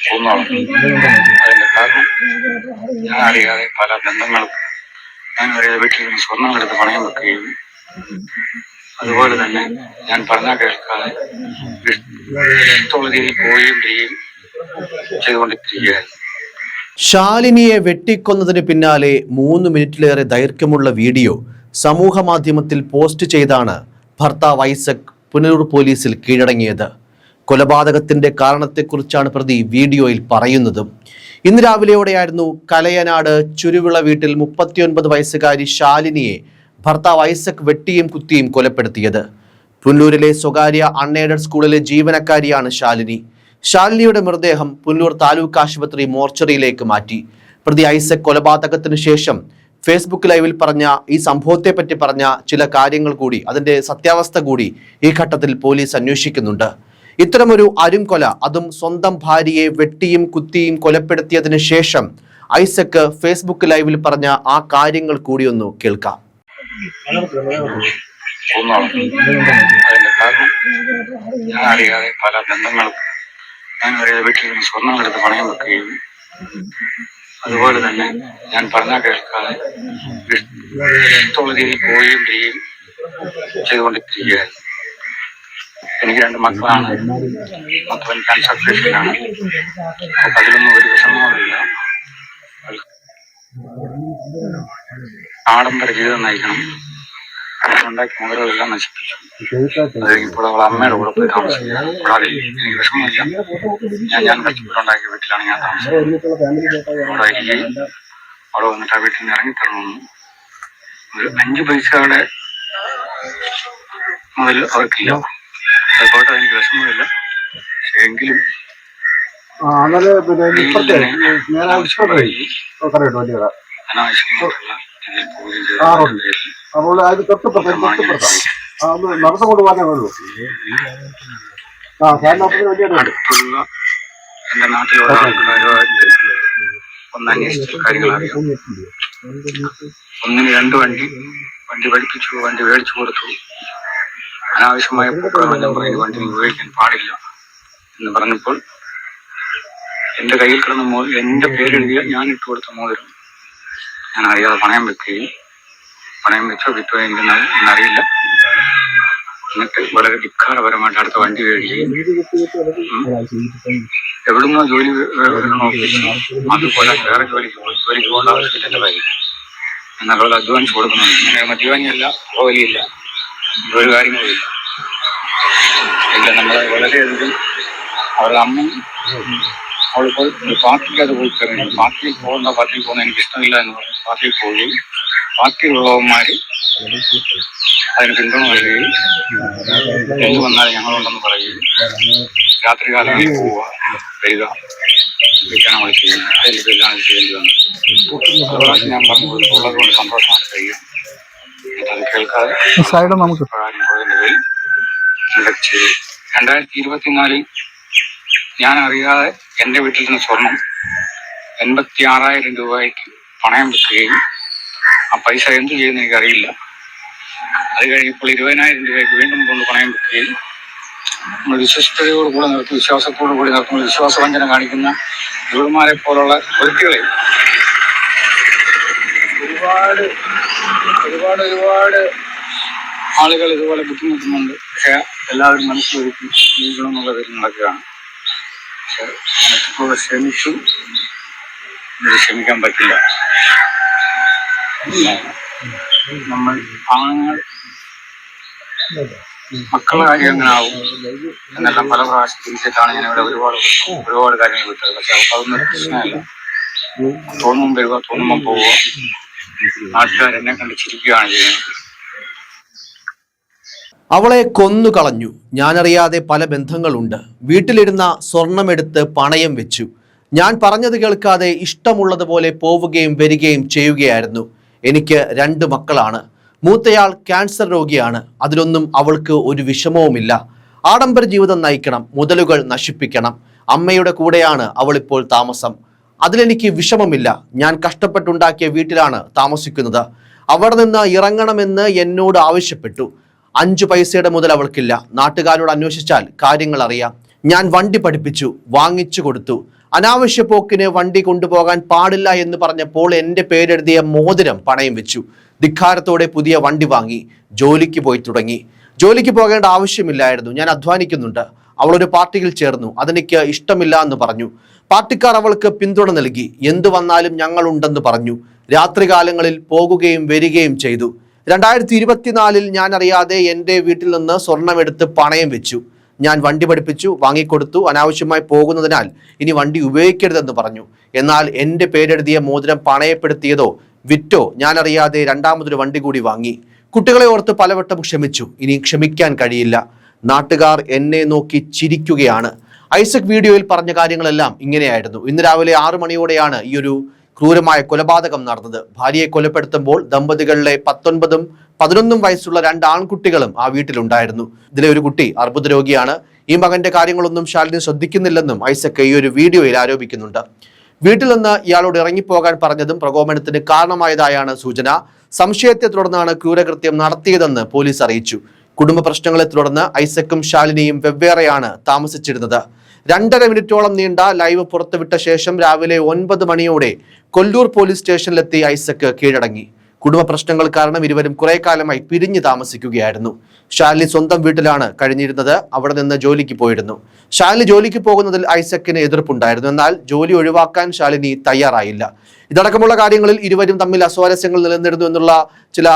കുന്നോളം. അതിന്റെ കാരണം ഞാൻ അറിയാതെ പല ബന്ധങ്ങളും ഞാൻ അറിയാതെ വീട്ടിൽ നിന്ന് സ്വർണം എടുത്ത് പണയം വെക്കുകയും അതുപോലെ തന്നെ ഞാൻ പറഞ്ഞാൽ കേൾക്കാതെ ഇഷ്ടമുള്ള രീതിയിൽ പോവുകയും ചെയ്യുകയും ചെയ്തുകൊണ്ടിരിക്കുകയായിരുന്നു. ശാലിനിയെ വെട്ടിക്കൊന്നതിന് പിന്നാലെ 3 മിനിറ്റിലേറെ ദൈർഘ്യമുള്ള വീഡിയോ സമൂഹ മാധ്യമത്തിൽ പോസ്റ്റ് ചെയ്താണ് ഭർത്താവ് ഐസക് പുനലൂർ പോലീസിൽ കീഴടങ്ങിയത്. കൊലപാതകത്തിന്റെ കാരണത്തെക്കുറിച്ചാണ് പ്രതി വീഡിയോയിൽ പറയുന്നത്. ഇന്ന് രാവിലെയോടെയായിരുന്നു കലയനാട് ചുരുവിള വീട്ടിൽ 39 വയസ്സുകാരി ശാലിനിയെ ഭർത്താവ് ഐസക് വെട്ടിയും കുത്തിയും കൊലപ്പെടുത്തിയത്. പുനലൂരിലെ സ്വകാര്യ അൺഎയ്ഡഡ് സ്കൂളിലെ ജീവനക്കാരിയാണ് ശാലിനി. ശാലിനിയുടെ മൃതദേഹം പുനലൂർ താലൂക്ക് ആശുപത്രി മോർച്ചറിയിലേക്ക് മാറ്റി. പ്രതി ഐസക് കൊലപാതകത്തിനു ശേഷം ഫേസ്ബുക്ക് ലൈവിൽ പറഞ്ഞ ഈ സംഭവത്തെപ്പറ്റി പറഞ്ഞ ചില കാര്യങ്ങൾ കൂടി, അതിന്റെ സത്യാവസ്ഥ കൂടി ഈ ഘട്ടത്തിൽ പോലീസ് അന്വേഷിക്കുന്നുണ്ട്. ഇത്തരമൊരു അരുംകൊല, അതും സ്വന്തം ഭാര്യയെ വെട്ടിയും കുത്തിയും കൊലപ്പെടുത്തിയതിനു ശേഷം ഐസക് ഫേസ്ബുക്ക് ലൈവിൽ പറഞ്ഞ ആ കാര്യങ്ങൾ കൂടി ഒന്ന് കേൾക്കാം. ഞാൻ അറിയാതെ പല ബന്ധങ്ങളും ഞാൻ അറിയാതെ വീട്ടിൽ നിന്ന് സ്വർണം എടുത്ത് പണയം വെക്കുകയും അതുപോലെ തന്നെ ഞാൻ പറഞ്ഞാൽ കേൾക്കാതെ ഇഷ്ടമുള്ള രീതിയിൽ പോവുകയും ചെയ്യുകയും ചെയ്തുകൊണ്ടിരിക്കുകയായിരുന്നു. എനിക്ക് 2 മക്കളാണ്. മക്കളൻ ക്യാൻസർ പേഷ്യന്റാണ്. അതിലൊന്നും ഒരു വിഷമവുമില്ല. ആഡംബര ജീവിതം നയിക്കണം. ഉണ്ടാക്കി മുതലുകളെല്ലാം നശിപ്പിച്ചു. ഇപ്പോൾ അവൾ അമ്മയുടെ കൂടെ പോയി താമസിക്കുകയാണ്. കൂടാതെ എനിക്ക് വിഷമമില്ല. ഞാൻ കഷ്ടപ്പെട്ടുണ്ടാക്കിയ വീട്ടിലാണ് ഞാൻ താമസിക്കുന്നത്. അവിടെ ഇരിക്കുകയും അവിടെ വന്നിട്ട് ആ വീട്ടിൽ നിന്ന് ഇറങ്ങിത്തരണമെന്ന് ഒരു 5 പൈസയുടെ മുതൽ അവർക്കില്ല. അതുപോലെ എനിക്ക് വിഷമമില്ല. പക്ഷെ എങ്കിലും അനാവശ്യമായിട്ടുള്ള അപ്പോൾ അത് നടന്നു കൊണ്ടുപോകാനേ ഉള്ളൂ. അടുത്തുള്ള എന്റെ നാട്ടിലുള്ള ആൾക്കാരുമായിട്ട് ഒന്ന് അന്വേഷിച്ച കാര്യങ്ങൾ അറിയാം. 1 2 വണ്ടി പഠിപ്പിച്ചു, വണ്ടി മേടിച്ചു കൊടുത്തു. അനാവശ്യമായ പൂക്കളമെല്ലാം പറഞ്ഞ് വണ്ടി ഉപയോഗിക്കാൻ പാടില്ല എന്ന് പറഞ്ഞപ്പോൾ എന്റെ കയ്യിൽ കിടന്ന എന്റെ പേരെഴുതിയ ഞാൻ ഇട്ട് കൊടുത്ത മോതിരം ഞാൻ അറിയാതെ പണയം വെക്കുകയും പണയം വെച്ചോ കിട്ടുമോ എന്നറിയില്ല. എന്നിട്ട് വളരെ ധിക്കാരപരമായിട്ട് അടുത്ത വണ്ടി മേടിക്കുകയും എവിടുന്നോ ജോലി അതുപോലെ വേറെ ജോലിക്ക് പോകേണ്ട ആവശ്യമില്ല. എന്റെ കാര്യം എന്നാൽ അധ്വാനിച്ച് കൊടുക്കുന്നുണ്ട്. അങ്ങനെ മദ്യപാനിയല്ല, ജോലിയില്ല, ഒരു കാര്യങ്ങളുമില്ല. ഇല്ല, നമ്മൾ വളരെയധികം അവരുടെ അമ്മ അവളിപ്പോൾ ഒരു പാർട്ടിക്കകത്ത് പോയി കയറി. പാർട്ടിയിൽ പോകുന്ന എനിക്ക് ഇഷ്ടമില്ല എന്ന് പറഞ്ഞ് പാർട്ടിയിൽ പോവുകയും പാർട്ടിയിലുള്ളവന്മാര് അതിന് പിന്തുണ നൽകുകയും എന്ത് വന്നാലും ഞങ്ങളുണ്ടെന്ന് പറയുകയും രാത്രി കാലങ്ങളിൽ പോവുക വരിക വിൽക്കാനാണ് വിളിക്കുകയും അതിൻ്റെ എല്ലാം ചെയ്യേണ്ടി വന്നു. അതുപോലെ ഞാൻ പറഞ്ഞത് ഉള്ളത് കൊണ്ട് സന്തോഷമായി കഴിയും. അത് കേൾക്കാതെ പോയി ചെയ്തു. 2024 ഞാൻ അറിയാതെ എന്റെ വീട്ടിൽ നിന്ന് സ്വർണം 86,000 രൂപയ്ക്ക് പണയം വെക്കുകയും ആ പൈസ എന്ത് ചെയ്യുന്ന എനിക്കറിയില്ല. അത് കഴിഞ്ഞപ്പോൾ 20,000 രൂപയ്ക്ക് വീണ്ടും കൊണ്ട് പണയം വെക്കുകയും നമ്മൾ വിശ്വസ്തയോടുകൂടെ നിർത്തി വിശ്വാസത്തോടു കൂടി നിർത്തുമ്പോൾ വിശ്വാസവഞ്ചന കാണിക്കുന്ന ഇവന്മാരെ പോലുള്ള വ്യക്തികളെ ഒരുപാട് ആളുകൾ ഇതുപോലെ ബുദ്ധിമുട്ടുന്നുണ്ട്. പക്ഷെ എല്ലാവരും മനസ്സിലൊരുക്കി ജീവിക്കണമെന്നുള്ള പേരിൽ നടക്കുകയാണ്. പക്ഷെ മനസ്സിലൂടെ ക്ഷമിച്ചു, ക്ഷമിക്കാൻ പറ്റില്ല. നമ്മൾ ആണുങ്ങൾ മക്കളുടെ കാര്യം എങ്ങനെ ആവും എന്നെല്ലാം പല പ്രാവശ്യം തിരിച്ചിട്ടാണ് ഞാൻ ഇവിടെ ഒരുപാട് കാര്യങ്ങൾ വിട്ടത്. പക്ഷെ അതൊന്നും ഒരു പ്രശ്നമല്ല. തോന്നുമ്പം വരിക, തോന്നുമ്പം പോവുക, നാട്ടുകാരെന്നെ കണ്ട് ചിരിക്കുകയാണ് ചെയ്യുന്നത്. അവളെ കൊന്നുകളഞ്ഞു. ഞാനറിയാതെ പല ബന്ധങ്ങളുണ്ട്. വീട്ടിലിരുന്ന സ്വർണമെടുത്ത് പണയം വെച്ചു. ഞാൻ പറഞ്ഞത് കേൾക്കാതെ ഇഷ്ടമുള്ളതുപോലെ പോവുകയും വരികയും ചെയ്യുകയായിരുന്നു. എനിക്ക് 2 മക്കളാണ്. മൂത്തയാൾ ക്യാൻസർ രോഗിയാണ്. അതിലൊന്നും അവൾക്ക് ഒരു വിഷമവുമില്ല. ആഡംബര ജീവിതം നയിക്കണം, മുതലുകൾ നശിപ്പിക്കണം. അമ്മയുടെ കൂടെയാണ് അവളിപ്പോൾ താമസം. അതിലെനിക്ക് വിഷമമില്ല. ഞാൻ കഷ്ടപ്പെട്ടുണ്ടാക്കിയ വീട്ടിലാണ് താമസിക്കുന്നത്. അവിടെ നിന്ന് ഇറങ്ങണമെന്ന് എന്നോട് ആവശ്യപ്പെട്ടു. 5 പൈസയുടെ മുതൽ അവൾക്കില്ല. നാട്ടുകാരോട് അന്വേഷിച്ചാൽ കാര്യങ്ങൾ അറിയാം. ഞാൻ വണ്ടി പഠിപ്പിച്ചു, വാങ്ങിച്ചു കൊടുത്തു. അനാവശ്യ പോക്കിന് വണ്ടി കൊണ്ടുപോകാൻ പാടില്ല എന്ന് പറഞ്ഞപ്പോൾ എൻ്റെ പേരെഴുതിയ മോതിരം പണയം വെച്ചു. ധിക്കാരത്തോടെ പുതിയ വണ്ടി വാങ്ങി ജോലിക്ക് പോയി തുടങ്ങി. ജോലിക്ക് പോകേണ്ട ആവശ്യമില്ലായിരുന്നു, ഞാൻ അധ്വാനിക്കുന്നുണ്ട്. അവളൊരു പാർട്ടിയിൽ ചേർന്നു, അതെനിക്ക് ഇഷ്ടമില്ല എന്ന് പറഞ്ഞു. പാർട്ടിക്കാർ അവൾക്ക് പിന്തുണ നൽകി. എന്തു വന്നാലും ഞങ്ങളുണ്ടെന്ന് പറഞ്ഞു. രാത്രികാലങ്ങളിൽ പോകുകയും വരികയും ചെയ്തു. 2024 ഞാൻ അറിയാതെ എൻ്റെ വീട്ടിൽ നിന്ന് സ്വർണമെടുത്ത് പണയം വെച്ചു. ഞാൻ വണ്ടി പഠിപ്പിച്ചു, വാങ്ങിക്കൊടുത്തു. അനാവശ്യമായി പോകുന്നതിനാൽ ഇനി വണ്ടി ഉപയോഗിക്കരുതെന്ന് പറഞ്ഞു. എന്നാൽ എൻ്റെ പേരെഴുതിയ മോതിരം പണയപ്പെടുത്തിയതോ വിറ്റോ ഞാൻ അറിയാതെ രണ്ടാമതൊരു വണ്ടി കൂടി വാങ്ങി. കുട്ടികളെ ഓർത്ത് പലവട്ടം ക്ഷമിച്ചു. ഇനി ക്ഷമിക്കാൻ കഴിയില്ല. നാട്ടുകാർ എന്നെ നോക്കി ചിരിക്കുകയാണ്. ഐസക് വീഡിയോയിൽ പറഞ്ഞ കാര്യങ്ങളെല്ലാം ഇങ്ങനെയായിരുന്നു. ഇന്ന് രാവിലെ 6 മണിയോടെയാണ് ഈ ഒരു ക്രൂരമായ കൊലപാതകം നടന്നത്. ഭാര്യയെ കൊലപ്പെടുത്തുമ്പോൾ ദമ്പതികളിലെ 19ഉം 11ഉം വയസ്സുള്ള 2 ആൺകുട്ടികളും ആ വീട്ടിലുണ്ടായിരുന്നു. ഇതിലെ ഒരു കുട്ടി അർബുദ രോഗിയാണ്. ഈ മകന്റെ കാര്യങ്ങളൊന്നും ശാലിനി ശ്രദ്ധിക്കുന്നില്ലെന്നും ഐസക് ഈ ഒരു വീഡിയോയിൽ ആരോപിക്കുന്നുണ്ട്. വീട്ടിൽ നിന്ന് ഇയാളോട് ഇറങ്ങിപ്പോകാൻ പറഞ്ഞതും പ്രകോപനത്തിന് കാരണമായതായാണ് സൂചന. സംശയത്തെ തുടർന്നാണ് ക്രൂരകൃത്യം നടത്തിയതെന്ന് പോലീസ് അറിയിച്ചു. കുടുംബ പ്രശ്നങ്ങളെ തുടർന്ന് ഐസക്കും ശാലിനിയും വെവ്വേറെയാണ് താമസിച്ചിരുന്നത്. 2.5 മിനിറ്റോളം നീണ്ട ലൈവ് പുറത്തുവിട്ട ശേഷം രാവിലെ 9 മണിയോടെ കൊല്ലൂർ പോലീസ് സ്റ്റേഷനിലെത്തി ഐസക് കീഴടങ്ങി. കുടുംബ പ്രശ്നങ്ങൾ കാരണം ഇരുവരും കുറെ കാലമായി പിരിഞ്ഞു താമസിക്കുകയായിരുന്നു. ശാലിനി സ്വന്തം വീട്ടിലാണ് കഴിഞ്ഞിരുന്നത്. അവിടെ നിന്ന് ജോലിക്ക് പോയിരുന്നു. ശാലിനി ജോലിക്ക് പോകുന്നതിൽ ഐസക്കിന് എതിർപ്പുണ്ടായിരുന്നു. എന്നാൽ ജോലി ഒഴിവാക്കാൻ ശാലിനി തയ്യാറായില്ല. ഇതടക്കമുള്ള കാര്യങ്ങളിൽ ഇരുവരും തമ്മിൽ അസ്വാരസ്യങ്ങൾ നിലനിന്നിരുന്നു എന്നുള്ള ചില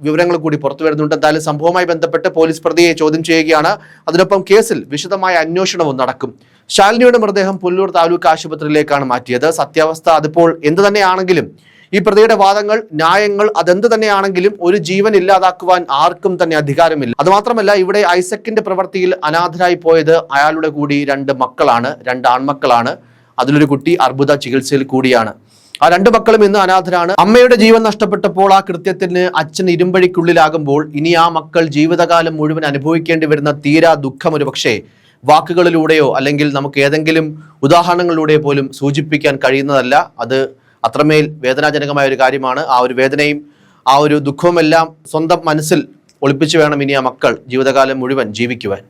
വിവരങ്ങൾ കൂടി പുറത്തു വരുന്നുണ്ട്. എന്തായാലും സംഭവവുമായി ബന്ധപ്പെട്ട് പോലീസ് പ്രതിയെ ചോദ്യം ചെയ്യുകയാണ്. അതിനൊപ്പം കേസിൽ വിശദമായ അന്വേഷണവും നടക്കും. ശാലിനിയുടെ മൃതദേഹം പുല്ലൂർ താലൂക്ക് ആശുപത്രിയിലേക്കാണ് മാറ്റിയത്. സത്യാവസ്ഥ അതിപ്പോൾ എന്തു തന്നെയാണെങ്കിലും ഈ പ്രതിയുടെ വാദങ്ങൾ, ന്യായങ്ങൾ അതെന്ത് തന്നെയാണെങ്കിലും ഒരു ജീവൻ ഇല്ലാതാക്കുവാൻ ആർക്കും തന്നെ അധികാരമില്ല. അതുമാത്രമല്ല, ഇവിടെ ഐസക്കിന്റെ പ്രവൃത്തിയിൽ അനാഥരായി പോയത് അയാളുടെ കൂടി 2 മക്കളാണ്, 2 ആൺമക്കളാണ്. അതിലൊരു കുട്ടി അർബുദ ചികിത്സയിൽ കൂടിയാണ്. ആ 2 മക്കളും ഇന്ന് അനാഥരാണ്. അമ്മയുടെ ജീവൻ നഷ്ടപ്പെട്ടപ്പോൾ ആ കൃത്യത്തിന് അച്ഛൻ ഇരുമ്പഴിക്കുള്ളിലാകുമ്പോൾ ഇനി ആ മക്കൾ ജീവിതകാലം മുഴുവൻ അനുഭവിക്കേണ്ടി വരുന്ന തീരാ ദുഃഖം ഒരു പക്ഷേ വാക്കുകളിലൂടെയോ അല്ലെങ്കിൽ നമുക്ക് ഏതെങ്കിലും ഉദാഹരണങ്ങളിലൂടെ പോലും സൂചിപ്പിക്കാൻ കഴിയുന്നതല്ല. അത് അത്രമേൽ വേദനാജനകമായ ഒരു കാര്യമാണ്. ആ ഒരു വേദനയും ആ ഒരു ദുഃഖവുമെല്ലാം സ്വന്തം മനസ്സിൽ ഒളിപ്പിച്ചു വേണം ഇനി ആ മക്കൾ ജീവിതകാലം മുഴുവൻ ജീവിക്കുവാൻ.